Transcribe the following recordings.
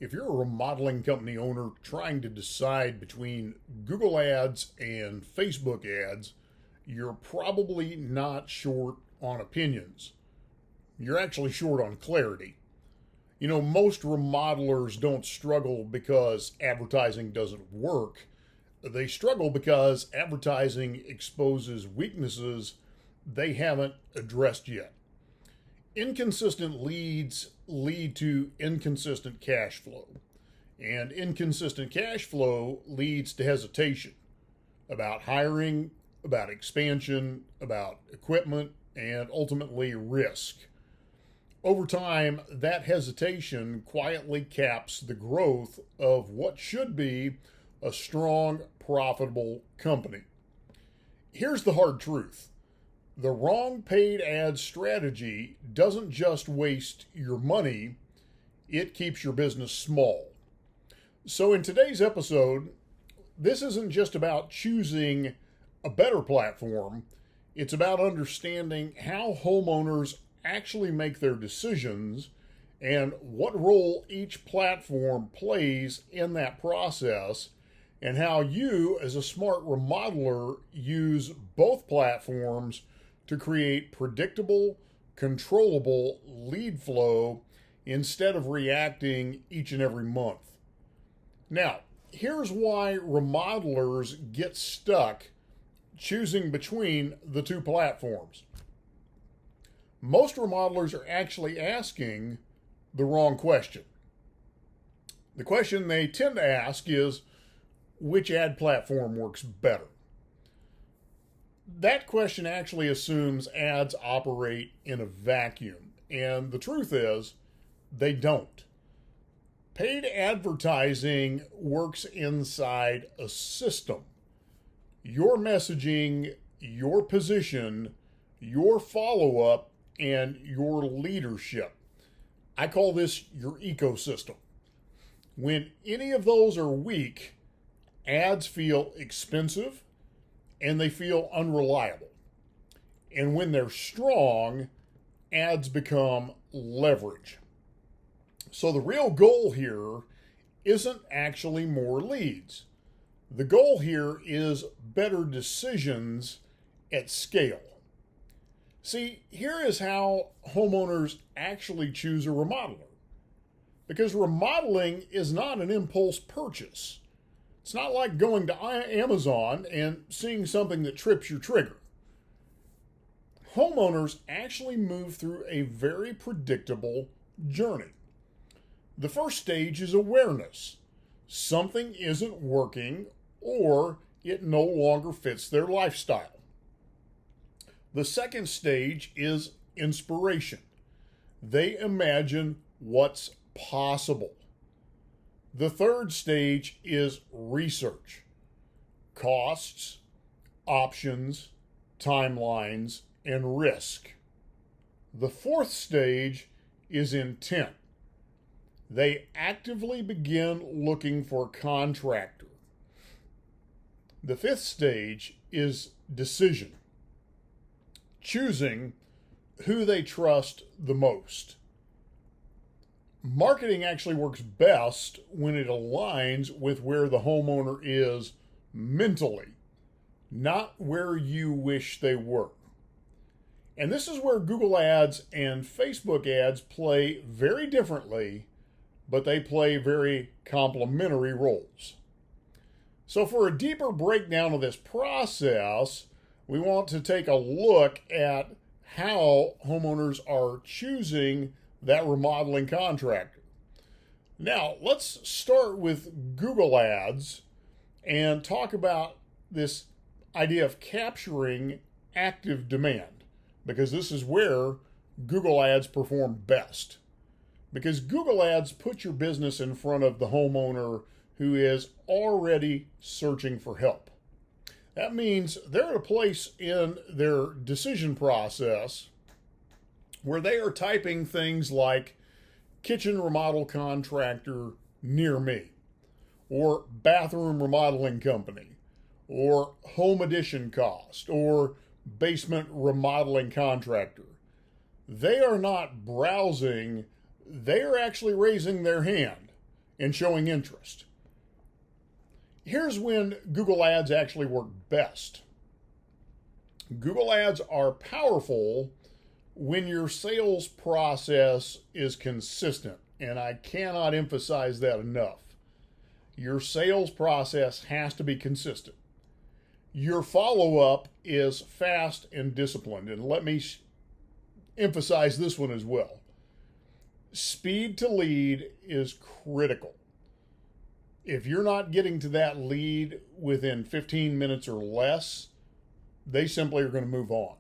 If you're a remodeling company owner trying to decide between Google ads and Facebook ads, you're probably not short on opinions. You're actually short on clarity. You know, most remodelers don't struggle because advertising doesn't work. They struggle because advertising exposes weaknesses they haven't addressed yet. Inconsistent leads lead to inconsistent cash flow, and inconsistent cash flow leads to hesitation about hiring, about expansion, about equipment, and ultimately risk. Over time, that hesitation quietly caps the growth of what should be a strong, profitable company. Here's the hard truth. The wrong paid ad strategy doesn't just waste your money, it keeps your business small. So, in today's episode, this isn't just about choosing a better platform, it's about understanding how homeowners actually make their decisions and what role each platform plays in that process, and how you, as a smart remodeler, use both platforms to create predictable, controllable lead flow instead of reacting each and every month. Now, here's why remodelers get stuck choosing between the two platforms. Most remodelers are actually asking the wrong question. The question they tend to ask is, which ad platform works better? That question actually assumes ads operate in a vacuum, and the truth is, they don't. Paid advertising works inside a system. Your messaging, your position, your follow-up, and your leadership. I call this your ecosystem. When any of those are weak, ads feel expensive and they feel unreliable. And when they're strong, ads become leverage. So the real goal here isn't actually more leads. The goal here is better decisions at scale. See, here is how homeowners actually choose a remodeler. Because remodeling is not an impulse purchase. It's not like going to Amazon and seeing something that trips your trigger. Homeowners actually move through a very predictable journey. The first stage is awareness. Something isn't working or it no longer fits their lifestyle. The second stage is inspiration. They imagine what's possible. The third stage is research. Costs, options, timelines, and risk. The fourth stage is intent. They actively begin looking for a contractor. The fifth stage is decision. Choosing who they trust the most. Marketing actually works best when it aligns with where the homeowner is mentally, not where you wish they were. And this is where Google ads and Facebook ads play very differently, but they play very complementary roles. So for a deeper breakdown of this process, we want to take a look at how homeowners are choosing that remodeling contractor. Now, let's start with Google ads and talk about this idea of capturing active demand, because this is where Google ads perform best. Because Google ads put your business in front of the homeowner who is already searching for help. That means they're at a place in their decision process where they are typing things like kitchen remodel contractor near me, or bathroom remodeling company, or home addition cost, or basement remodeling contractor. They are not browsing, they are actually raising their hand and showing interest. Here's when Google Ads actually work best. Google Ads are powerful when your sales process is consistent, and I cannot emphasize that enough. Your sales process has to be consistent. Your follow-up is fast and disciplined, and let me emphasize this one as well. Speed to lead is critical. If you're not getting to that lead within 15 minutes or less, they simply are going to move on.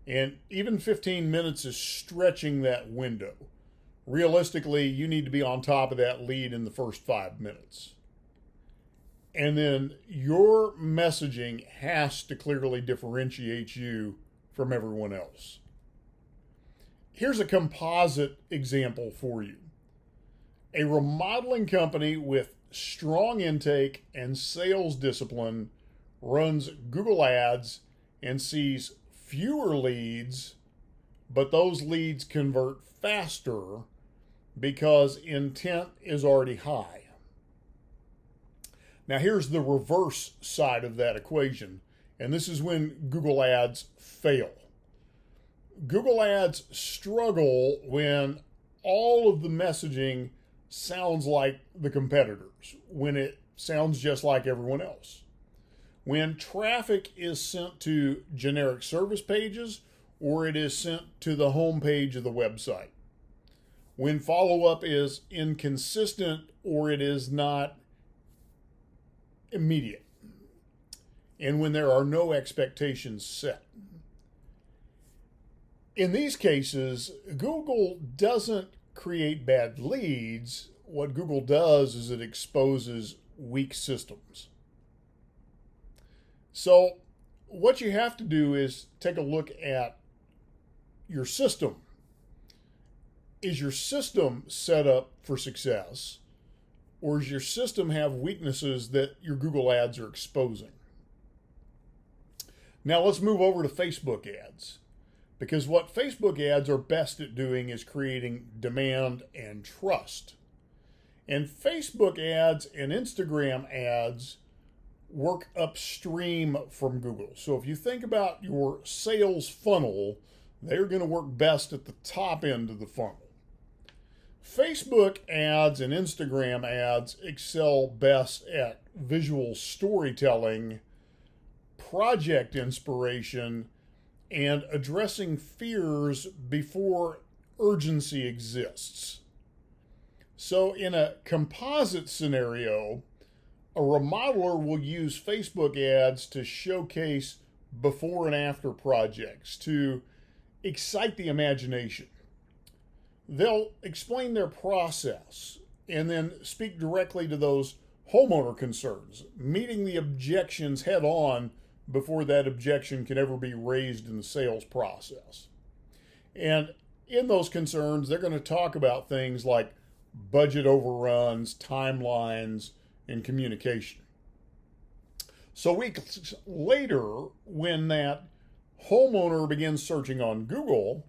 And even 15 minutes is stretching that window. Realistically, you need to be on top of that lead in the first 5 minutes. And then your messaging has to clearly differentiate you from everyone else. Here's a composite example for you. A remodeling company with strong intake and sales discipline runs Google Ads and sees fewer leads, but those leads convert faster because intent is already high. Now here's the reverse side of that equation, and this is when Google Ads fail. Google Ads struggle when all of the messaging sounds like the competitors, when it sounds just like everyone else. When traffic is sent to generic service pages or it is sent to the home page of the website. When follow-up is inconsistent or it is not immediate. And when there are no expectations set. In these cases, Google doesn't create bad leads. What Google does is it exposes weak systems. So what you have to do is take a look at your system. Is your system set up for success, or does your system have weaknesses that your Google ads are exposing? Now let's move over to Facebook ads, because what Facebook ads are best at doing is creating demand and trust. And Facebook ads and Instagram ads work upstream from Google. So if you think about your sales funnel, they're going to work best at the top end of the funnel. Facebook ads and Instagram ads excel best at visual storytelling, project inspiration, and addressing fears before urgency exists. So in a composite scenario, a remodeler will use Facebook ads to showcase before and after projects, to excite the imagination. They'll explain their process and then speak directly to those homeowner concerns, meeting the objections head on before that objection can ever be raised in the sales process. And in those concerns, they're going to talk about things like budget overruns, timelines, and communication. So weeks later, when that homeowner begins searching on Google,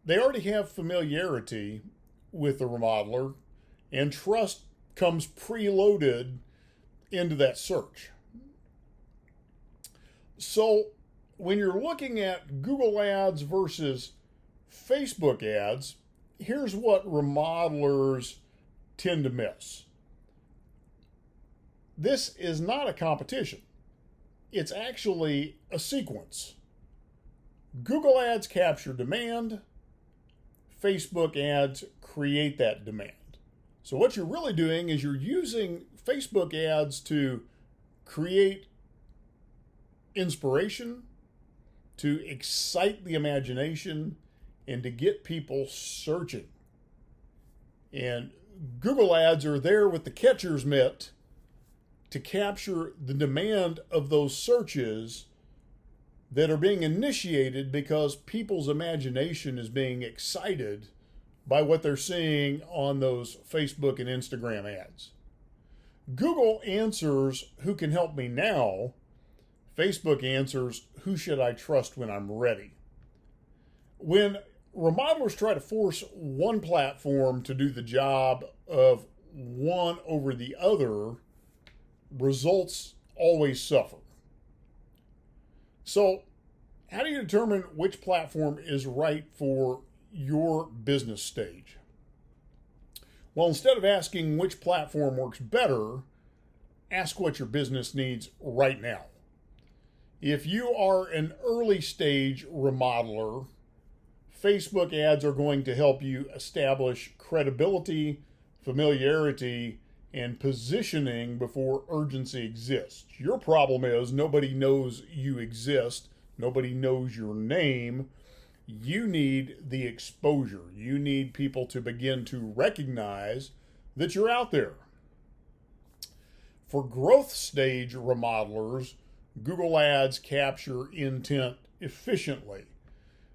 they already have familiarity with the remodeler, and trust comes preloaded into that search. So when you're looking at Google ads versus Facebook ads, here's what remodelers tend to miss. This is not a competition. It's actually a sequence. Google ads capture demand. Facebook ads create that demand. So what you're really doing is you're using Facebook ads to create inspiration, to excite the imagination, and to get people searching. And Google ads are there with the catcher's mitt to capture the demand of those searches that are being initiated because people's imagination is being excited by what they're seeing on those Facebook and Instagram ads. Google answers, who can help me now? Facebook answers, who should I trust when I'm ready? When remodelers try to force one platform to do the job of one over the other, results always suffer. So, how do you determine which platform is right for your business stage? Well, instead of asking which platform works better, ask what your business needs right now. If you are an early stage remodeler, Facebook ads are going to help you establish credibility, familiarity, and positioning before urgency exists. Your problem is nobody knows you exist. Nobody knows your name. You need the exposure. You need people to begin to recognize that you're out there. For growth stage remodelers, Google Ads capture intent efficiently.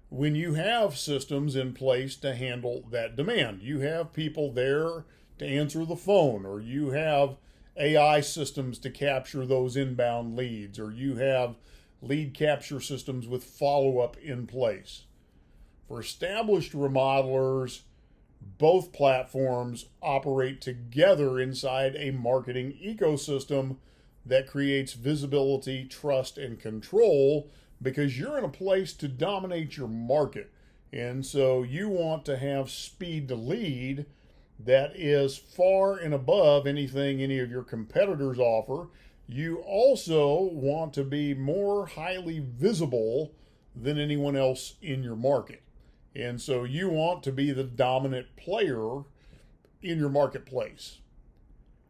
When you have systems in place to handle that demand, you have people there to answer the phone, or you have AI systems to capture those inbound leads, or you have lead capture systems with follow-up in place. For established remodelers, both platforms operate together inside a marketing ecosystem that creates visibility, trust, and control, because you're in a place to dominate your market. And so you want to have speed to lead that is far and above anything any of your competitors offer. You also want to be more highly visible than anyone else in your market. And so you want to be the dominant player in your marketplace.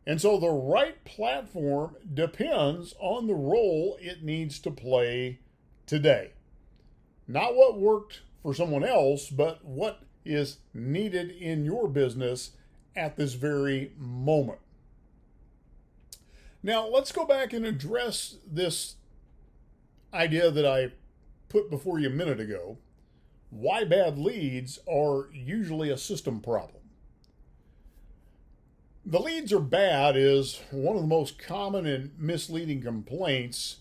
And so the right platform depends on the role it needs to play today. Not what worked for someone else, but what is needed in your business at this very moment. Now, let's go back and address this idea that I put before you a minute ago. Why bad leads are usually a system problem. The leads are bad is one of the most common and misleading complaints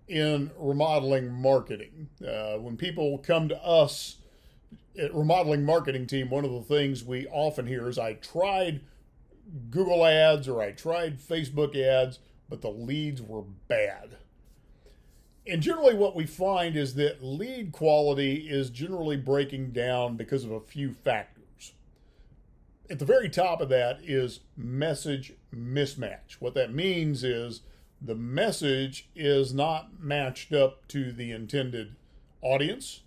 in remodeling marketing. When people come to us at Remodeling Marketing Team, one of the things we often hear is, I tried Google ads or I tried Facebook ads, but the leads were bad. And generally what we find is that lead quality is generally breaking down because of a few factors. At the very top of that is message mismatch. What that means is the message is not matched up to the intended audience,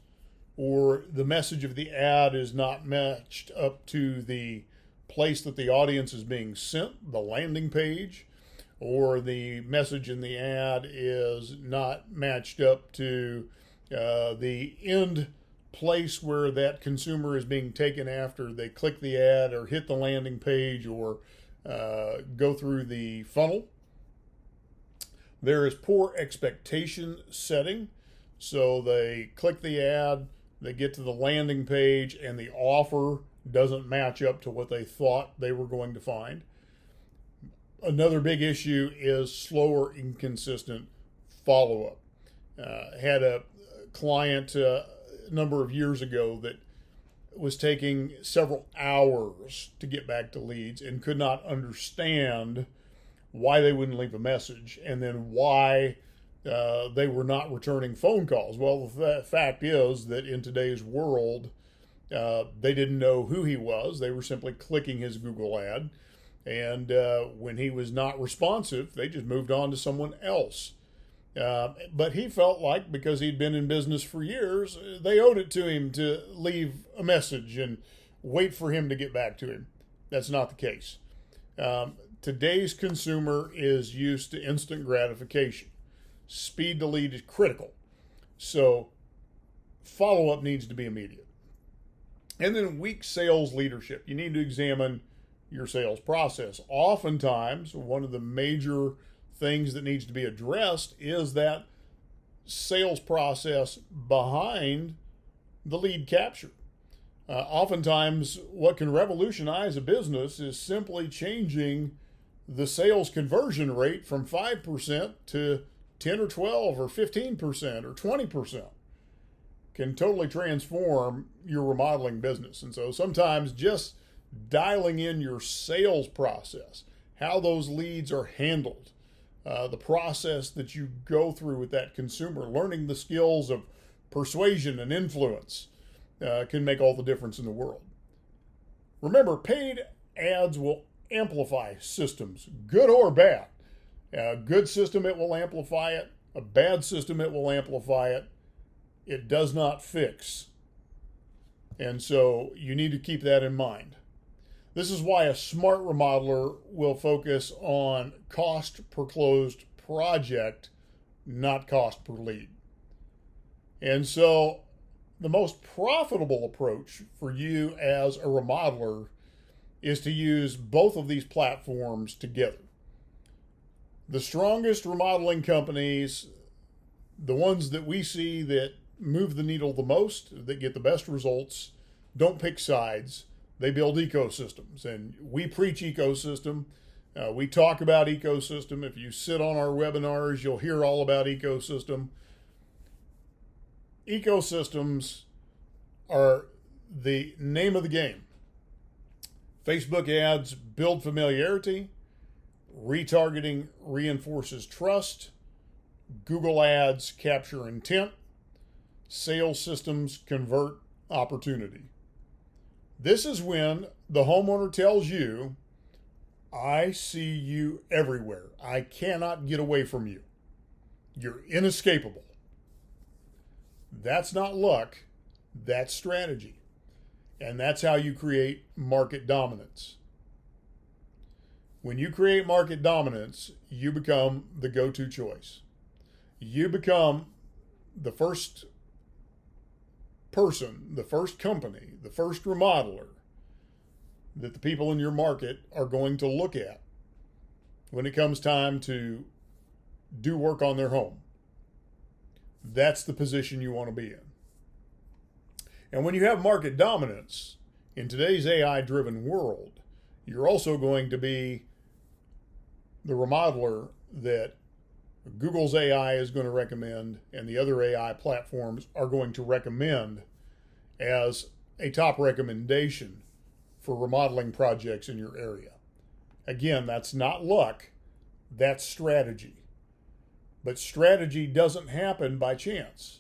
or the message of the ad is not matched up to the place that the audience is being sent, the landing page, or the message in the ad is not matched up to the end place where that consumer is being taken after they click the ad or hit the landing page or go through the funnel. There is poor expectation setting. So they click the ad, they get to the landing page, and the offer doesn't match up to what they thought they were going to find. Another big issue is slower, inconsistent follow-up. Had a client a number of years ago that was taking several hours to get back to leads and could not understand why they wouldn't leave a message, and then why they were not returning phone calls. Well, the fact is that in today's world, they didn't know who he was. They were simply clicking his Google ad. And when he was not responsive, they just moved on to someone else. But he felt like because he'd been in business for years, they owed it to him to leave a message and wait for him to get back to him. That's not the case. Today's consumer is used to instant gratification. Speed to lead is critical. So follow-up needs to be immediate. And then weak sales leadership. You need to examine your sales process. Oftentimes, one of the major things that needs to be addressed is that sales process behind the lead capture. Oftentimes, what can revolutionize a business is simply changing the sales conversion rate from 5% to 10 or 12 or 15% or 20%. Can totally transform your remodeling business. And so sometimes just dialing in your sales process, how those leads are handled, the process that you go through with that consumer, learning the skills of persuasion and influence can make all the difference in the world. Remember, paid ads will amplify systems, good or bad. A good system, it will amplify it. A bad system, it will amplify it. It does not fix. And so you need to keep that in mind. This is why a smart remodeler will focus on cost per closed project, not cost per lead. And so the most profitable approach for you as a remodeler is to use both of these platforms together. The strongest remodeling companies, the ones that we see that move the needle the most, that get the best results, don't pick sides. They build ecosystems, and we preach ecosystem. We talk about ecosystem. If you sit on our webinars, you'll hear all about ecosystem. Ecosystems are the name of the game. Facebook ads build familiarity. Retargeting reinforces trust. Google ads capture intent. Sales systems convert opportunity. This is when the homeowner tells you, I see you everywhere. I cannot get away from you. You're inescapable. That's not luck. That's strategy. And that's how you create market dominance. When you create market dominance, you become the go-to choice. You become the first person, the first company, the first remodeler that the people in your market are going to look at when it comes time to do work on their home. That's the position you want to be in. And when you have market dominance in today's AI-driven world, you're also going to be the remodeler that Google's AI is going to recommend and the other AI platforms are going to recommend as a top recommendation for remodeling projects in your area. Again, that's not luck, that's strategy. But strategy doesn't happen by chance.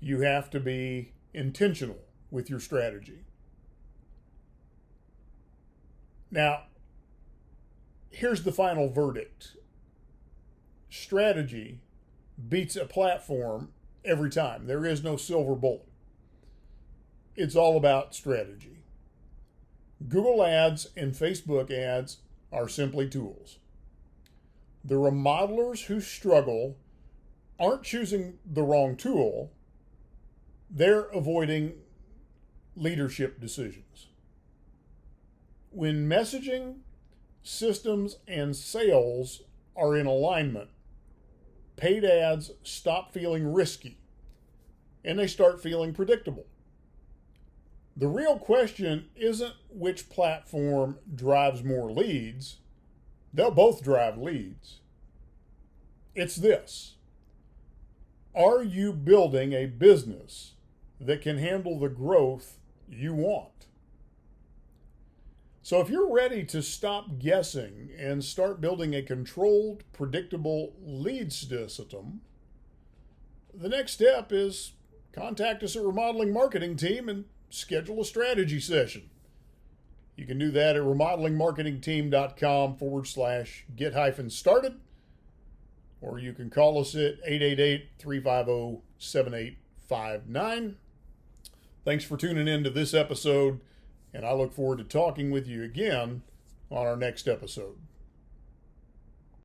You have to be intentional with your strategy. Now, here's the final verdict. Strategy beats a platform every time. There is no silver bullet. It's all about strategy. Google ads and Facebook ads are simply tools. The remodelers who struggle aren't choosing the wrong tool. They're avoiding leadership decisions. When messaging, systems, and sales are in alignment, paid ads stop feeling risky and they start feeling predictable. The real question isn't which platform drives more leads. They'll both drive leads. It's this. Are you building a business that can handle the growth you want? So if you're ready to stop guessing and start building a controlled, predictable lead system, the next step is contact us at Remodeling Marketing Team and schedule a strategy session. You can do that at remodelingmarketingteam.com/get-started, or you can call us at 888-350-7859. Thanks for tuning in to this episode, and I look forward to talking with you again on our next episode.